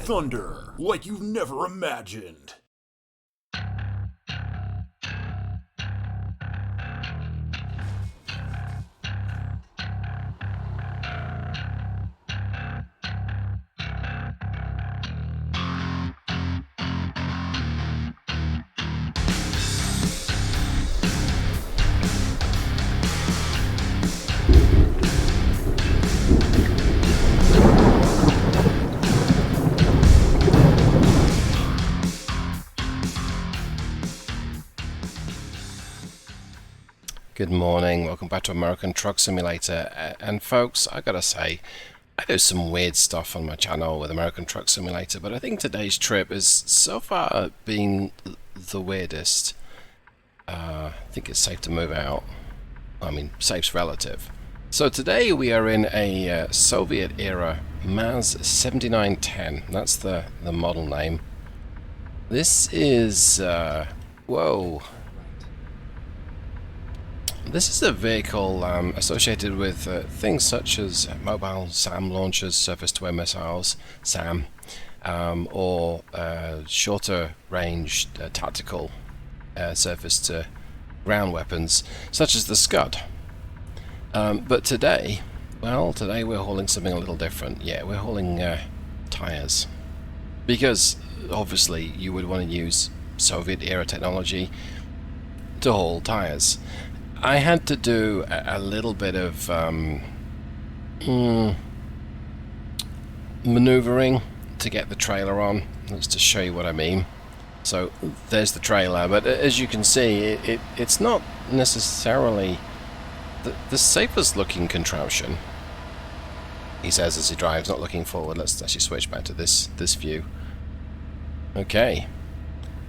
Thunder, like you've never imagined. Good morning, welcome back to American Truck Simulator, and folks, I gotta say, I do some weird stuff on my channel with American Truck Simulator, but I think today's trip is so far been the weirdest. I think it's safe to move out. I mean, safe's relative. So today we are in a Soviet era MAZ 7910, that's the model name. This is, whoa. This is a vehicle associated with things such as mobile SAM launchers, surface-to-air missiles, SAM, or shorter range tactical surface-to-ground weapons, such as the Scud. But today, well, today we're hauling something a little different. Yeah, we're hauling tires. Because, obviously, you would want to use Soviet-era technology to haul tires. I had to do a little bit of maneuvering to get the trailer on. Let's just show you what I mean. So there's the trailer, but as you can see, it's not necessarily the safest looking contraption. He says as he drives, not looking forward. Let's actually switch back to this view. Okay,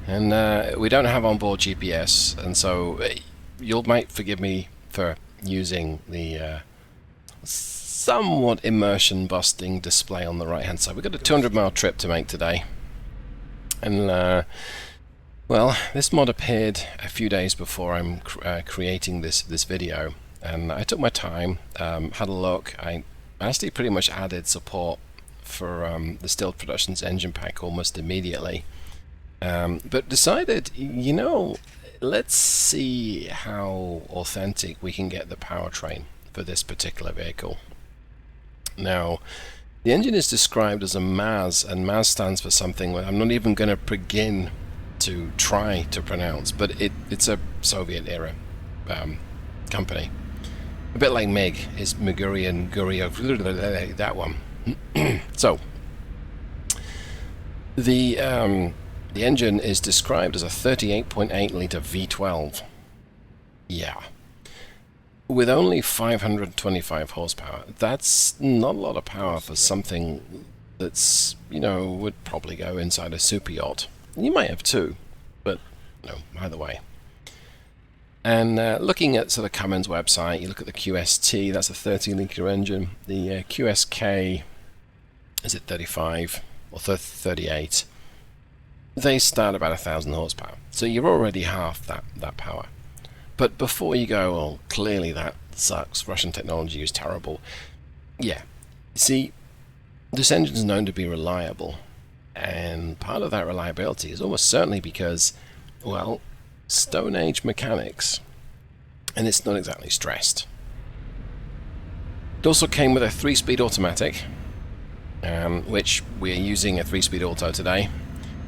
and we don't have onboard GPS, and so you might forgive me for using the somewhat immersion-busting display on the right-hand side. We've got a 200-mile trip to make today. And, well, this mod appeared a few days before I'm creating this video. And I took my time, had a look. I actually pretty much added support for the Stilled Productions engine pack almost immediately. But decided, you know, let's see how authentic we can get the powertrain for this particular vehicle. Now, the engine is described as a MAZ, and MAZ stands for something that I'm not even going to begin to try to pronounce, but it's a Soviet-era company. A bit like MiG, is Migurian, Guryov, that one. So, the engine is described as a 38.8 litre V12. Yeah. With only 525 horsepower. That's not a lot of power for something that's, you know, would probably go inside a super yacht. You might have two, but, no, either way. And looking at sort of Cummins website, you look at the QST, that's a 30 litre engine. The QSK, is it 35 or 38? They start about 1,000 horsepower, so you're already half that power. But before you go, well, clearly that sucks, Russian technology is terrible. Yeah, see, this engine is known to be reliable, and part of that reliability is almost certainly because, well, Stone Age mechanics, and it's not exactly stressed. It also came with a 3-speed automatic, which we're using a 3-speed auto today.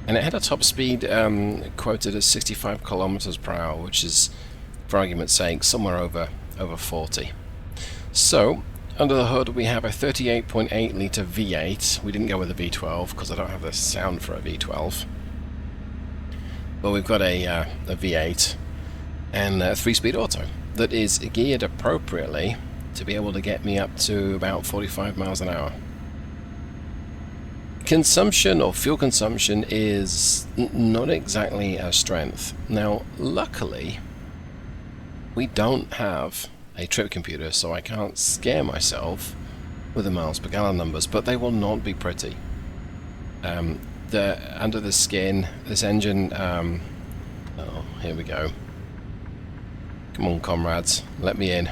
And it had a top speed quoted as 65 kilometers per hour, which is, for argument's sake, somewhere over 40. So, under the hood we have a 38.8 litre V8. We didn't go with a V12 because I don't have the sound for a V12. But we've got a V8 and a 3-speed auto that is geared appropriately to be able to get me up to about 45 miles an hour. Consumption or fuel consumption is not exactly a strength. Now, luckily, we don't have a trip computer, so I can't scare myself with the miles per gallon numbers, but they will not be pretty. Under the skin, this engine, oh, here we go. Come on, comrades, let me in.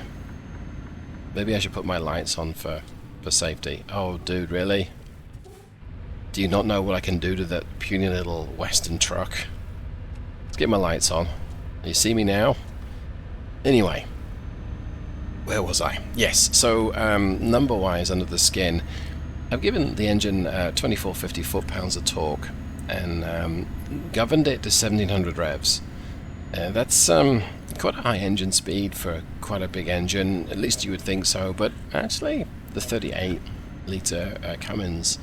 Maybe I should put my lights on for safety. Oh, dude, really? Do you not know what I can do to that puny little Western truck? Let's get my lights on. You see me now? Anyway, where was I? Yes, so number-wise under the skin, I've given the engine 2450 foot-pounds of torque and governed it to 1700 revs. That's quite a high engine speed for quite a big engine, at least you would think so, but actually the 38 litre Cummins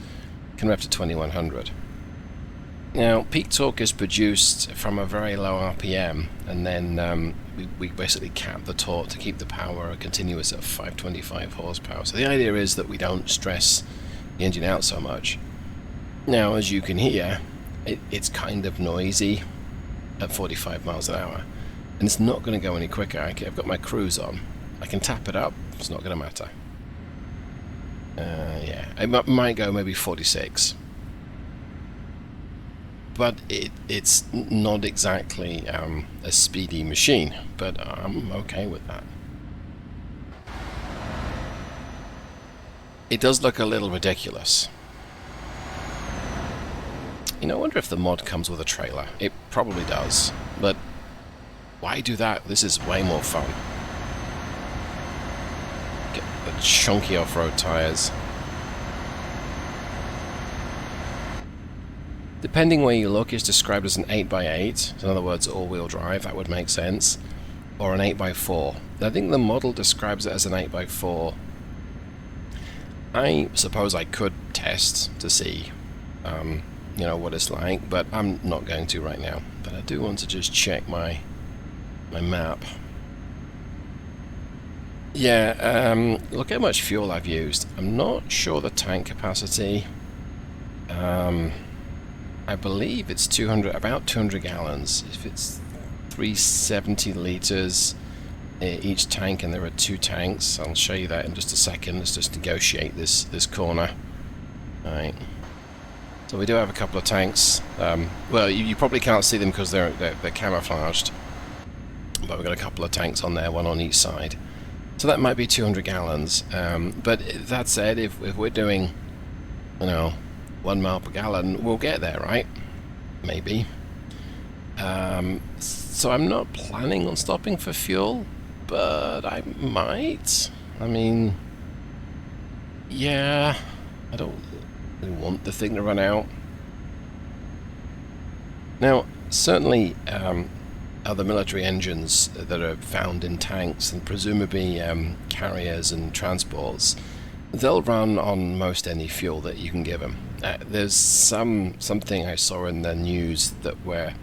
can rev to 2100. Now, peak torque is produced from a very low RPM, and then we basically cap the torque to keep the power continuous at 525 horsepower. So the idea is that we don't stress the engine out so much. Now, as you can hear, it's kind of noisy at 45 miles an hour, and it's not going to go any quicker. I've got my cruise on. I can tap it up. It's not going to matter. Yeah, it might go maybe 46. But it's not exactly a speedy machine, but I'm okay with that. It does look a little ridiculous. You know, I wonder if the mod comes with a trailer. It probably does, but why do that? This is way more fun. Get the chunky off-road tires. Depending where you look, it's described as an 8x8, in other words, all-wheel drive, that would make sense, or an 8x4. I think the model describes it as an 8x4. I suppose I could test to see, you know, what it's like, but I'm not going to right now. But I do want to just check my map. Yeah, look how much fuel I've used. I'm not sure the tank capacity. I believe it's about 200 gallons. If it's 370 liters each tank, and there are 2 tanks, I'll show you that in just a second. Let's just negotiate this corner. Alright. So we do have a couple of tanks. Well, you probably can't see them because they're camouflaged. But we've got a couple of tanks on there, one on each side. So that might be 200 gallons. But that said, if we're doing, you know, 1 mile per gallon, we'll get there, right? Maybe. So I'm not planning on stopping for fuel, but I might. I mean, yeah, I don't really want the thing to run out. Now, certainly other military engines that are found in tanks and presumably carriers and transports, they'll run on most any fuel that you can give them. There's something I saw in the news that where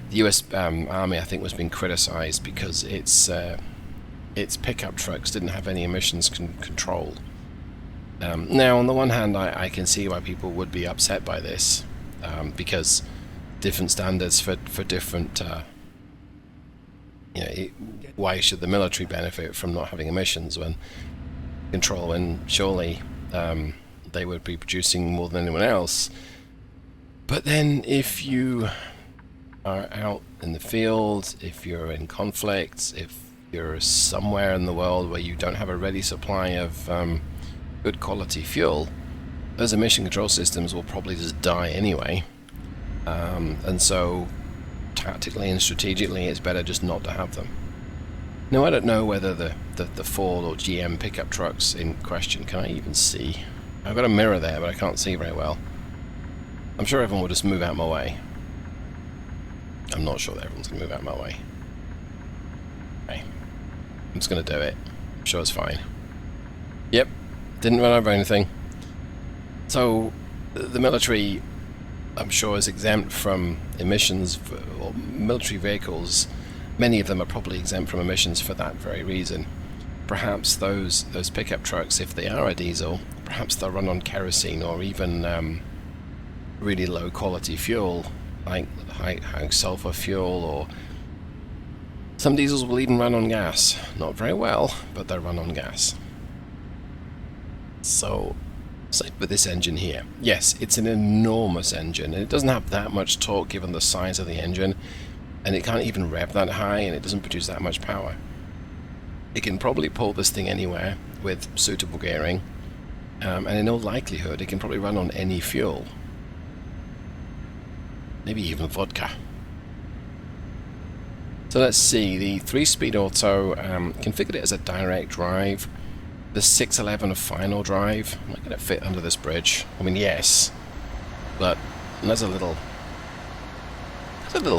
the US Army, I think, was being criticized because its pickup trucks didn't have any emissions control. Now, on the one hand, I can see why people would be upset by this, because different standards for different. You know, why should the military benefit from not having emissions when control? And surely they would be producing more than anyone else. But then, if you are out in the field, if you're in conflict, if you're somewhere in the world where you don't have a ready supply of good quality fuel, those emission control systems will probably just die anyway. And so tactically and strategically it's better just not to have them. Now, I don't know whether the Ford or GM pickup trucks in question, can I even see? I've got a mirror there, but I can't see very well. I'm sure everyone will just move out my way. I'm not sure that everyone's going to move out my way. Okay. I'm just going to do it. I'm sure it's fine. Yep. Didn't run over anything. So, the military, I'm sure, is exempt from emissions, or military vehicles. Many of them are probably exempt from emissions for that very reason. Perhaps those pickup trucks, if they are a diesel, perhaps they'll run on kerosene or even really low quality fuel, like high sulfur fuel, or some diesels will even run on gas. Not very well, but they'll run on gas. So, say with this engine here, yes, it's an enormous engine, and it doesn't have that much torque given the size of the engine, and it can't even rev that high, and it doesn't produce that much power. It can probably pull this thing anywhere with suitable gearing, and in all likelihood it can probably run on any fuel. maybe even vodka. So let's see, the 3-speed auto, configured it as a direct drive. The 611 a final drive. Am I going to fit under this bridge? I mean, yes, but that's a little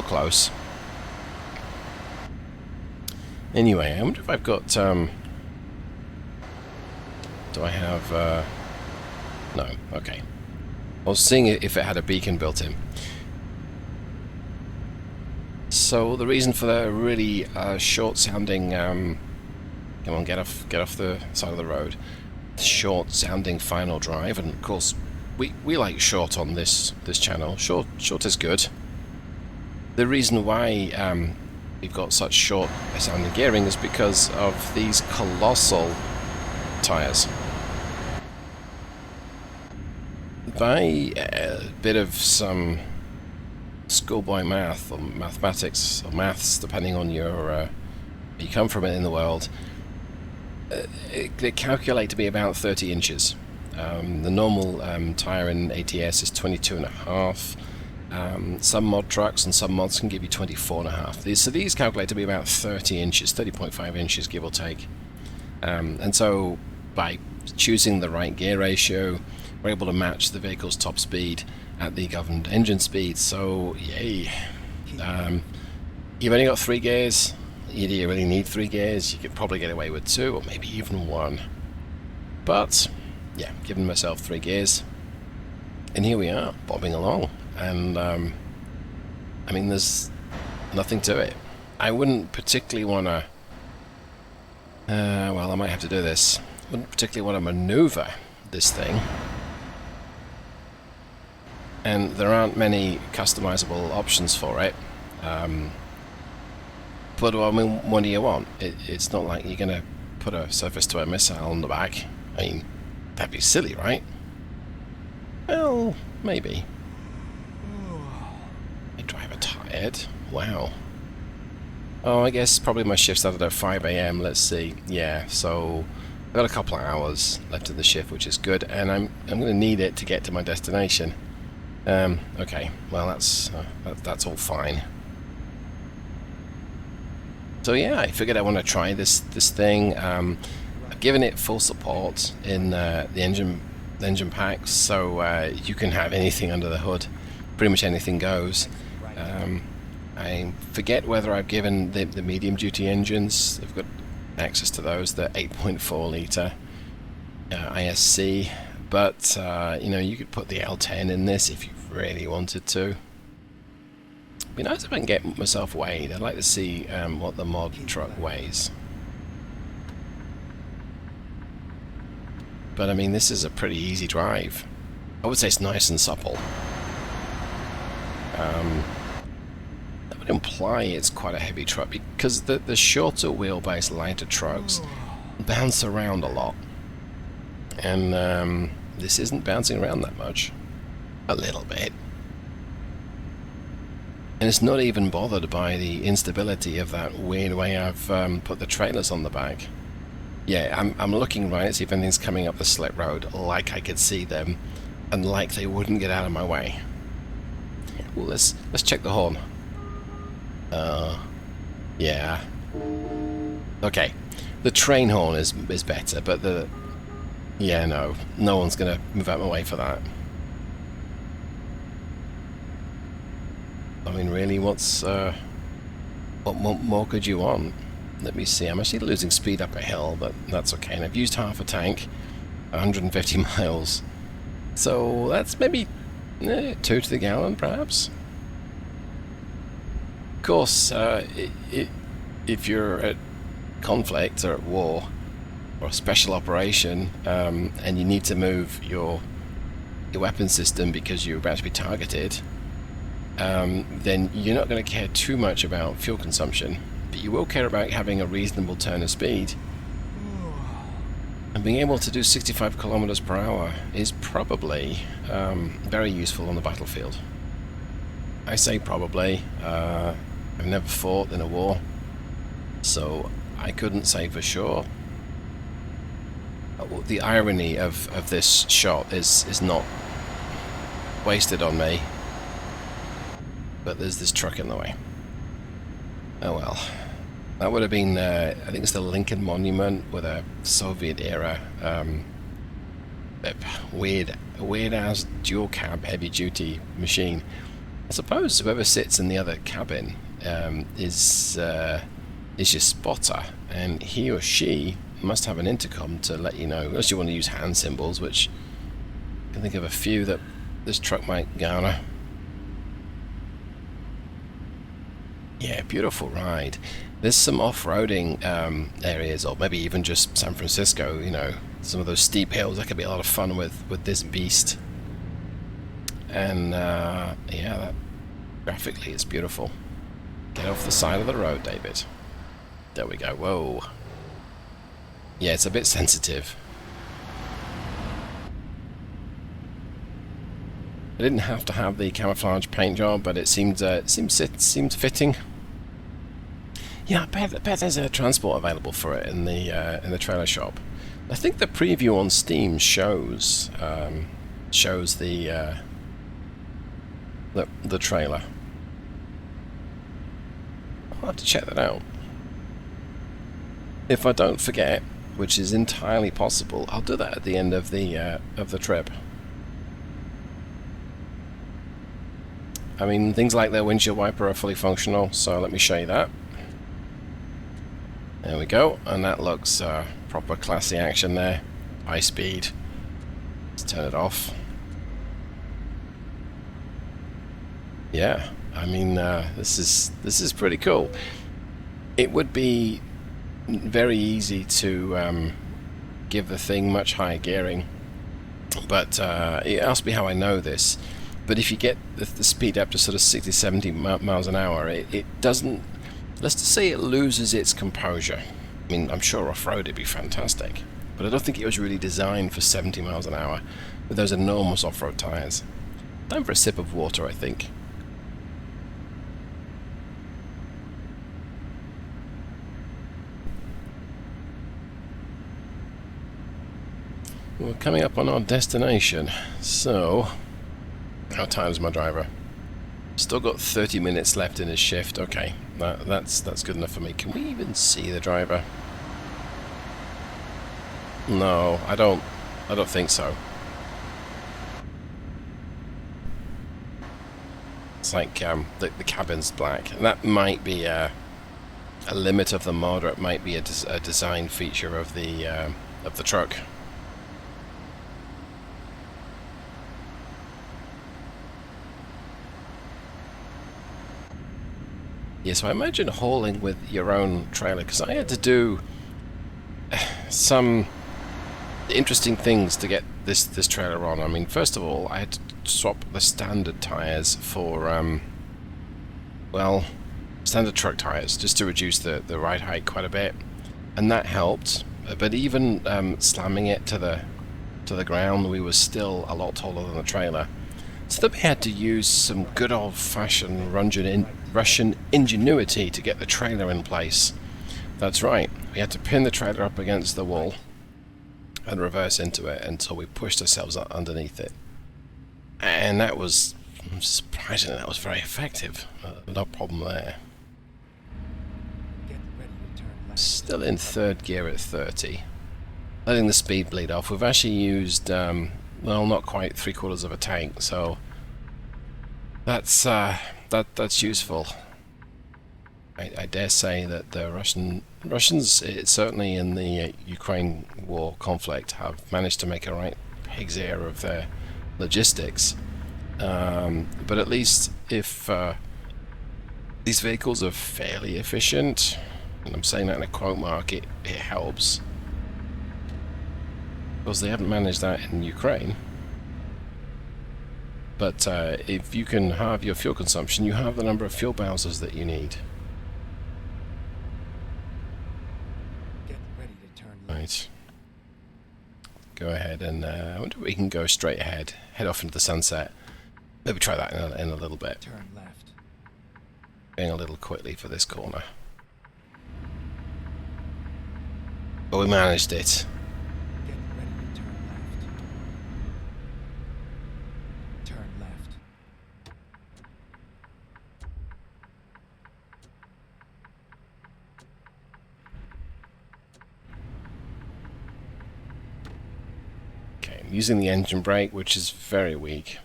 close. Anyway, I wonder if I've got, do I have, no, okay. I was seeing if it had a beacon built in. So the reason for the really short-sounding, come on, get off the side of the road, short-sounding final drive, and of course we like short on this channel. Short is good. The reason why we've got such short-sounding gearing is because of these colossal tires. By a bit of some schoolboy math or mathematics or maths, depending on your where you come from in the world, they calculate to be about 30 inches. The normal tire in ATS is 22.5. Some mod trucks and some mods can give you 24.5. So these calculate to be about 30 inches, 30.5 inches give or take. And so by choosing the right gear ratio, we're able to match the vehicle's top speed at the governed engine speed. So yay. You've only got 3 gears. Do you really need 3 gears? You could probably get away with 2 or maybe even 1. But yeah, giving myself 3 gears, and here we are bobbing along. And I mean, there's nothing to it. I wouldn't particularly want to well, I might have to do this. Wouldn't particularly want to maneuver this thing, and there aren't many customizable options for it. But I mean, what do you want? It's not like you're going to put a surface-to-air missile on the back. I mean, that'd be silly, right? Well, maybe. My driver tired. Wow. Oh, I guess probably my shift started at 5 AM. Let's see. Yeah, so I've got a couple of hours left of the shift, which is good, and I'm going to need it to get to my destination. Okay. Well, that's all fine. So yeah, I figured I want to try this thing. I've given it full support in the engine pack, so you can have anything under the hood. Pretty much anything goes. I forget whether I've given the medium duty engines. I've got access to those. The 8.4 litre ISC, but you know, you could put the L10 in this if you really wanted to. It'd be nice if I can get myself weighed. I'd like to see what the mod truck weighs. But I mean, this is a pretty easy drive. I would say it's nice and supple. That would imply it's quite a heavy truck, because the shorter wheelbase, lighter trucks bounce around a lot. And this isn't bouncing around that much. A little bit. And it's not even bothered by the instability of that weird way I've put the trailers on the back. Yeah, I'm looking right to see if anything's coming up the slip road, like I could see them, and like they wouldn't get out of my way. Well, let's check the horn. Yeah. Okay, the train horn is better, but yeah, no one's gonna move out of my way for that. I mean, really, what more could you want? Let me see. I'm actually losing speed up a hill, but that's okay. And I've used half a tank, 150 miles. So that's maybe 2 to the gallon, perhaps. Of course, if you're at conflict or at war or a special operation, and you need to move your weapon system because you're about to be targeted, then you're not going to care too much about fuel consumption, but you will care about having a reasonable turn of speed. And being able to do 65 kilometers per hour is probably very useful on the battlefield. I say probably. I've never fought in a war, so I couldn't say for sure. The irony of this shot is not wasted on me. but there's this truck in the way. Oh well. That would have been, I think it's the Lincoln Monument with a Soviet-era weird-ass dual-cab heavy-duty machine. I suppose whoever sits in the other cabin is your spotter, and he or she must have an intercom to let you know, unless you want to use hand symbols, which I can think of a few that this truck might garner. Yeah, beautiful ride. There's some off-roading areas, or maybe even just San Francisco, you know, some of those steep hills. That could be a lot of fun with this beast. And yeah, graphically it's beautiful. Get off the side of the road, David. There we go. Whoa. Yeah, it's a bit sensitive. I didn't have to have the camouflage paint job, but it seemed fitting. Yeah, I bet there's a transport available for it in the trailer shop. I think the preview on Steam shows the trailer. I'll have to check that out. If I don't forget, which is entirely possible, I'll do that at the end of the trip. I mean, things like the windshield wiper are fully functional, so let me show you that. There we go, and that looks proper classy action there. High speed. Let's turn it off. Yeah, I mean, this is pretty cool. It would be very easy to give the thing much higher gearing, but you asked me how I know this. But if you get the speed up to sort of 60-70 miles an hour, it doesn't. Let's just say it loses its composure. I mean, I'm sure off-road it'd be fantastic, but I don't think it was really designed for 70 miles an hour with those enormous off-road tyres. Time for a sip of water, I think. We're coming up on our destination, so how time's my driver? Still got 30 minutes left in his shift. Okay, that's good enough for me. Can we even see the driver? No, I don't think so. It's like the cabin's black, and that might be a limit of the mod, or it might be a design feature of the truck. Yeah, so I imagine hauling with your own trailer, because I had to do some interesting things to get this trailer on. I mean, first of all, I had to swap the standard tires for, well, standard truck tires, just to reduce the ride height quite a bit, and that helped. But even slamming it to the ground, we were still a lot taller than the trailer. So then we had to use some good old-fashioned Russian ingenuity to get the trailer in place. That's right, we had to pin the trailer up against the wall and reverse into it until we pushed ourselves underneath it. And that was, surprisingly, that was very effective. No problem there. Still in third gear at 30. Letting the speed bleed off. We've actually used, well, not quite 3/4 of a tank, so that's useful. I dare say that the Russians, certainly in the Ukraine war conflict, have managed to make a right pig's ear of their logistics. But at least if these vehicles are fairly efficient, and I'm saying that in a quote mark, it helps. Because they haven't managed that in Ukraine. But if you can halve your fuel consumption, you have the number of fuel bowsers that you need. Get ready to turn left. Right. Go ahead and I wonder if we can go straight ahead, head off into the sunset. Maybe try that in a little bit. Turn left. Going a little quickly for this corner. But we managed it. Get ready to turn left. Turn left. using the engine brake, which is very weak.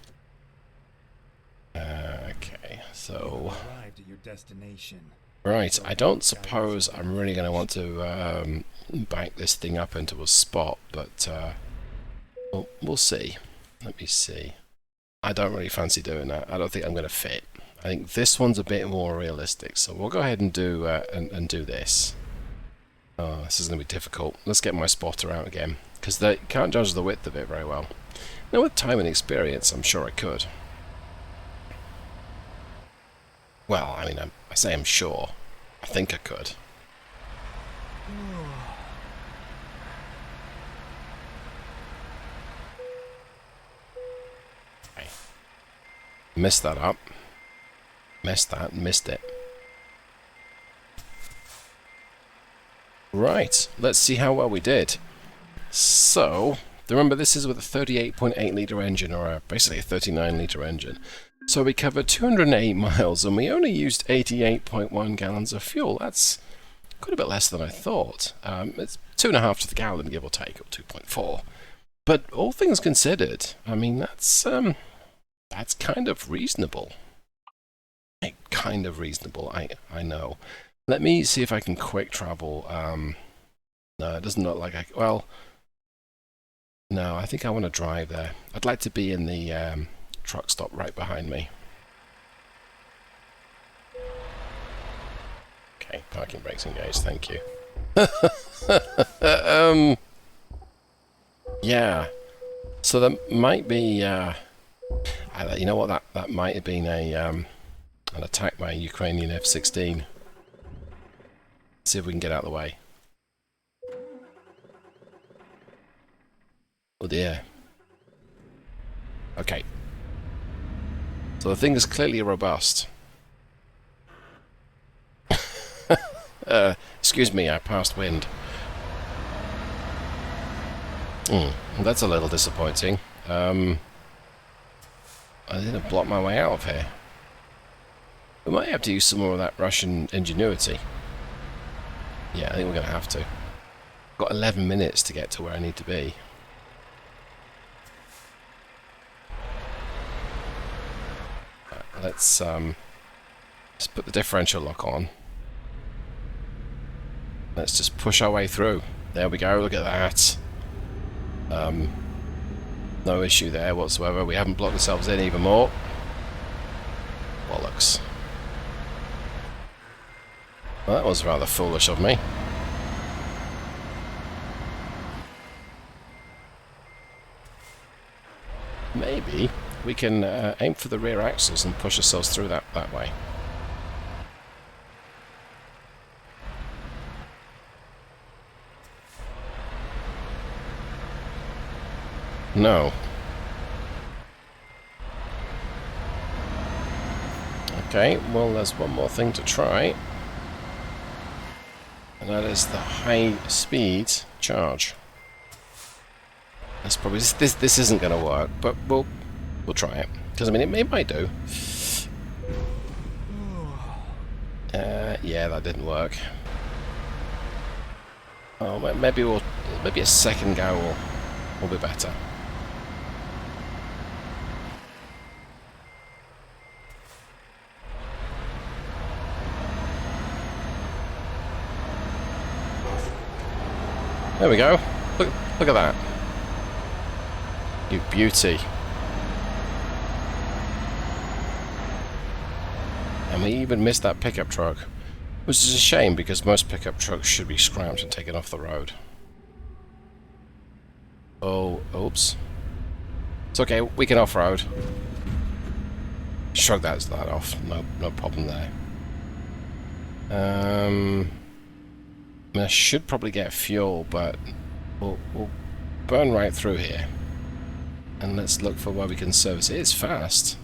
Okay, so... Arrived at your destination. Right, I don't suppose I'm really going to want to bank this thing up into a spot, but we'll see. Let me see. I don't really fancy doing that. I don't think I'm going to fit. I think this one's a bit more realistic, so we'll go ahead and do do this. Oh, this is going to be difficult. Let's get my spotter out again, because they can't judge the width of it very well. Now, with time and experience, I'm sure I could. Well, I mean, I say I'm sure. I think I could. Okay. Messed that up. Missed it. Right, let's see how well we did. So, remember this is with a 38.8 litre engine, or basically a 39 litre engine. So we covered 208 miles and we only used 88.1 gallons of fuel. That's quite a bit less than I thought. It's 2.5 to the gallon, give or take, or 2.4. But all things considered, I mean, that's kind of reasonable. Kind of reasonable, I know. Let me see if I can quick travel. No, it doesn't look like I... Well, no, I think I want to drive there. I'd like to be in the truck stop right behind me. Okay, parking brakes engaged, thank you. Yeah. So there might be... you know what, that might have been an attack by a Ukrainian F-16. See if we can get out of the way. Oh dear. Okay. So the thing is clearly robust. Excuse me, I passed wind. That's a little disappointing. I didn't block my way out of here. We might have to use some more of that Russian ingenuity. Yeah, I think we're going to have to. Got 11 minutes to get to where I need to be. Let's put the differential lock on. Let's just push our way through. There we go, look at that. No issue there whatsoever. We haven't blocked ourselves in even more. Bollocks. Well, that was rather foolish of me. Maybe we can aim for the rear axles and push ourselves through that way. No. Okay, well there's one more thing to try. And that is the high speed charge. That's probably this isn't going to work, but we'll try it because I mean it might do. Yeah, that didn't work. Oh, maybe a second go will be better. There we go. Look at that. You beauty. And we even missed that pickup truck. Which is a shame because most pickup trucks should be scrapped and taken off the road. Oh, oops. It's okay, we can off-road. Shrug that off. No problem there. I should probably get fuel, but we'll burn right through here. And let's look for where we can service it. It's fast.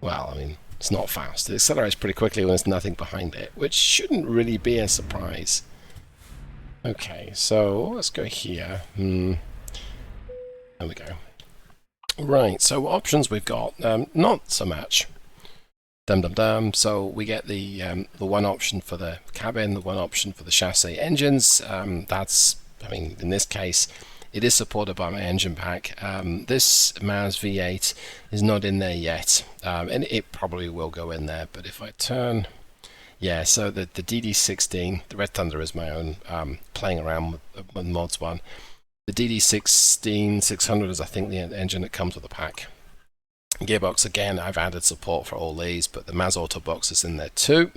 Well, I mean, it's not fast. It accelerates pretty quickly when there's nothing behind it, which shouldn't really be a surprise. Okay, so let's go here. There we go. Right, so what options we've got? Not so much. So we get the one option for the cabin, the one option for the chassis engines. That's, I mean, in this case, it is supported by my engine pack. This MAZ V8 is not in there yet, and it probably will go in there, but if I turn... Yeah, so the DD16, the Red Thunder is my own, playing around with mods one. The DD16 600 is, I think, the engine that comes with the pack. Gearbox, again, I've added support for all these, but the MAZ Auto Box is in there too.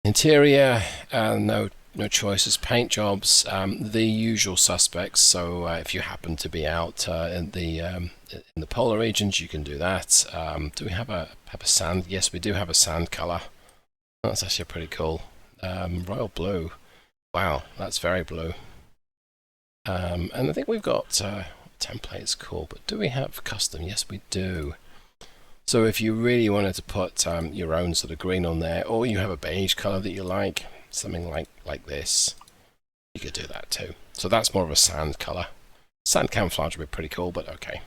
Interior, no choices. Paint jobs, the usual suspects. So if you happen to be out in the polar regions, you can do that. Do we have a sand? Yes, we do have a sand color. That's actually pretty cool. Royal blue. Wow, that's very blue. And I think we've got templates, cool. But do we have custom? Yes, we do. So if you really wanted to put your own sort of green on there, or you have a beige color that you like, something like this, you could do that too. So that's more of a sand color. Sand camouflage would be pretty cool, but okay.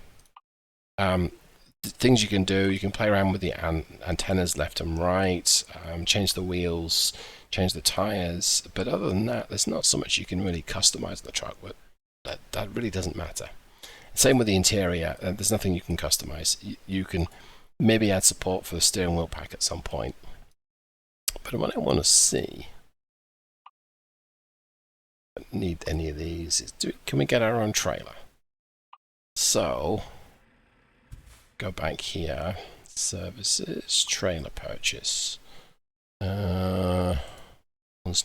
Things you can do, you can play around with the antennas left and right, change the wheels, change the tires, but other than that, there's not so much you can really customize the truck, but that really doesn't matter. Same with the interior, there's nothing you can customize. You can maybe add support for the steering wheel pack at some point. But what I want to see, I don't need any of these, is can we get our own trailer? So, go back here, services, trailer purchase. One's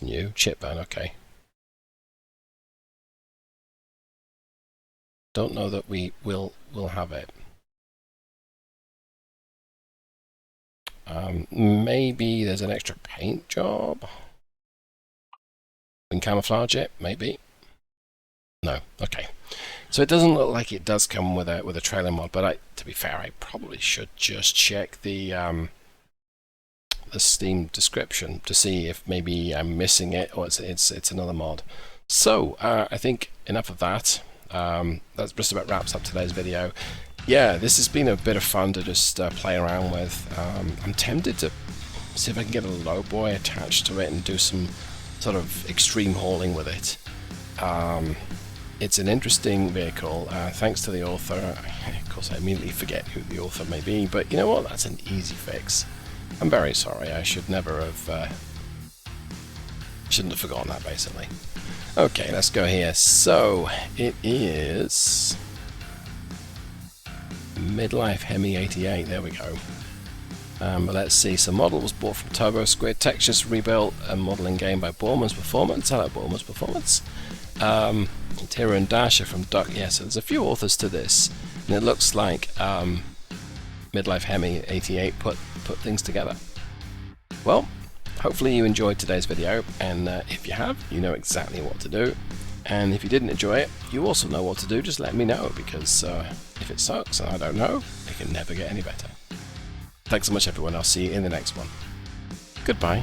new, chip van, okay. Don't know that we will have it. Maybe there's an extra paint job. We can camouflage it, maybe. No, okay. So it doesn't look like it does come with a trailer mod, but to be fair, I probably should just check the Steam description to see if maybe I'm missing it or it's another mod. So I think enough of that. That just about wraps up today's video. Yeah, this has been a bit of fun to just play around with. I'm tempted to see if I can get a lowboy attached to it and do some sort of extreme hauling with it. It's an interesting vehicle, thanks to the author. Of course, I immediately forget who the author may be, but you know what? That's an easy fix. I'm very sorry. I should never have... shouldn't have forgotten that, basically. Okay, let's go here. So, it is... Midlife Hemi 88, there we go. Let's see, so model was bought from Turbo Squid, textures rebuilt and modeling game by Borman's Performance. Hello, Borman's Performance. Interior and Dasher from Duck. Yeah, so there's a few authors to this, and it looks like Midlife Hemi 88 put things together. Well, hopefully you enjoyed today's video, and if you have, you know exactly what to do. And if you didn't enjoy it, you also know what to do. Just let me know, because if it sucks and I don't know, it can never get any better. Thanks so much, everyone. I'll see you in the next one. Goodbye.